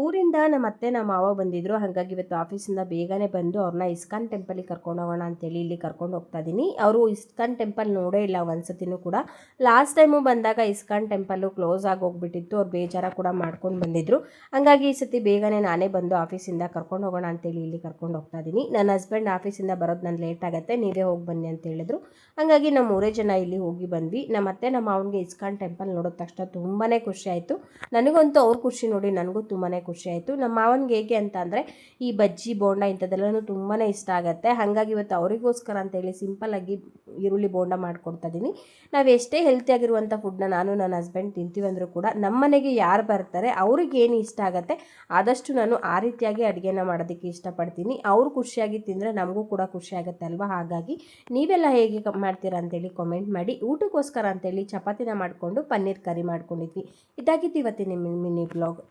ಊರಿಂದ ನಮ್ಮ ಅತ್ತೆ ನಮ್ಮ ಮಾವ ಬಂದಿದ್ದರು. ಹಾಗಾಗಿ ಇವತ್ತು ಆಫೀಸಿಂದ ಬೇಗನೆ ಬಂದು ಅವ್ರನ್ನ ಇಸ್ಕಾನ್ ಟೆಂಪಲಿಗೆ ಕರ್ಕೊಂಡು ಹೋಗೋಣ ಅಂತೇಳಿ ಇಲ್ಲಿ ಕರ್ಕೊಂಡು ಹೋಗ್ತಾ ಇದ್ದೀನಿ. ಅವರು ಇಸ್ಕಾನ್ ಟೆಂಪಲ್ ನೋಡೇ ಇಲ್ಲ ಒಂದು ಸತಿನೂ ಕೂಡ. ಲಾಸ್ಟ್ ಟೈಮು ಬಂದಾಗ ಇಸ್ಕಾನ್ ಟೆಂಪಲ್ಲು ಕ್ಲೋಸ್ ಆಗಿ ಹೋಗ್ಬಿಟ್ಟಿತ್ತು. ಅವ್ರು ಬೇಜಾರ ಕೂಡ ಮಾಡ್ಕೊಂಡು ಬಂದಿದ್ದರು. ಹಾಗಾಗಿ ಈ ಸತಿ ಬೇಗನೆ ನಾನೇ ಬಂದು ಆಫೀಸಿಂದ ಕರ್ಕೊಂಡು ಹೋಗೋಣ ಅಂತೇಳಿ ಇಲ್ಲಿ ಕರ್ಕೊಂಡು ಹೋಗ್ತಾ ಇದ್ದೀನಿ. ನನ್ನ ಹಸ್ಬೆಂಡ್ ಆಫೀಸಿಂದ ಬರೋದು ನಾನು ಲೇಟ್ ಆಗುತ್ತೆ, ನೀವೇ ಹೋಗಿ ಬನ್ನಿ ಅಂತ ಹೇಳಿದ್ರು. ಹಾಗಾಗಿ ನಾವು 3 ಜನ ಇಲ್ಲಿ ಹೋಗಿ ಬಂದ್ವಿ. ನಮ್ಮ ಅತ್ತೆ ನಮ್ಮ ಮಾವನಿಗೆ ಇಸ್ಕಾನ್ ಟೆಂಪಲ್ ನೋಡಿದ ತಕ್ಷಣ ತುಂಬಾ ಖುಷಿ ಆಯಿತು. ನನಗಂತೂ ಅವ್ರ ಖುಷಿ ನೋಡಿ ನನಗೂ ತುಂಬಾ ಖುಷಿ ಆಯಿತು. ನಮ್ಮ ಮಾವನಿಗೆ ಹೇಗೆ ಅಂತ ಅಂದರೆ ಈ ಬಜ್ಜಿ ಬೋಂಡ ಇಂಥದ್ದೆಲ್ಲನೂ ತುಂಬಾ ಇಷ್ಟ ಆಗುತ್ತೆ. ಹಾಗಾಗಿ ಇವತ್ತು ಅವರಿಗೋಸ್ಕರ ಅಂತೇಳಿ ಸಿಂಪಲ್ಲಾಗಿ ಈರುಳ್ಳಿ ಬೋಂಡ ಮಾಡ್ಕೊಡ್ತಾ ಇದ್ದೀನಿ. ನಾವು ಎಷ್ಟೇ ಹೆಲ್ತಿಯಾಗಿರುವಂಥ ಫುಡ್ನ ನಾನು ನನ್ನ ಹಸ್ಬೆಂಡ್ ತಿಂತೀವಂದರೂ ಕೂಡ ನಮ್ಮ ಮನೆಗೆ ಯಾರು ಬರ್ತಾರೆ ಅವ್ರಿಗೆ ಏನು ಇಷ್ಟ ಆಗುತ್ತೆ ಆದಷ್ಟು ನಾನು ಆ ರೀತಿಯಾಗಿ ಅಡುಗೆನ ಮಾಡೋದಕ್ಕೆ ಇಷ್ಟಪಡ್ತೀನಿ. ಅವರು ಖುಷಿಯಾಗಿ ತಿಂದರೆ ನಮಗೂ ಕೂಡ ಖುಷಿ ಆಗುತ್ತೆ ಅಲ್ವಾ. ಹಾಗಾಗಿ ನೀವೆಲ್ಲ ಹೇಗೆ ಮಾಡ್ತೀರಾ ಅಂತೇಳಿ ಕಾಮೆಂಟ್ ಮಾಡಿ. ಊಟಕ್ಕೋಸ್ಕರ ಅಂತೇಳಿ ಚಪಾತಿನ ಮಾಡಿಕೊಂಡು ಪನ್ನೀರ್ ಕರಿ ಮಾಡ್ಕೊಂಡಿದ್ವಿ. ಇದಾಗಿತ್ತು ಇವತ್ತಿನ ಮಿನಿ ಬ್ಲಾಗ್.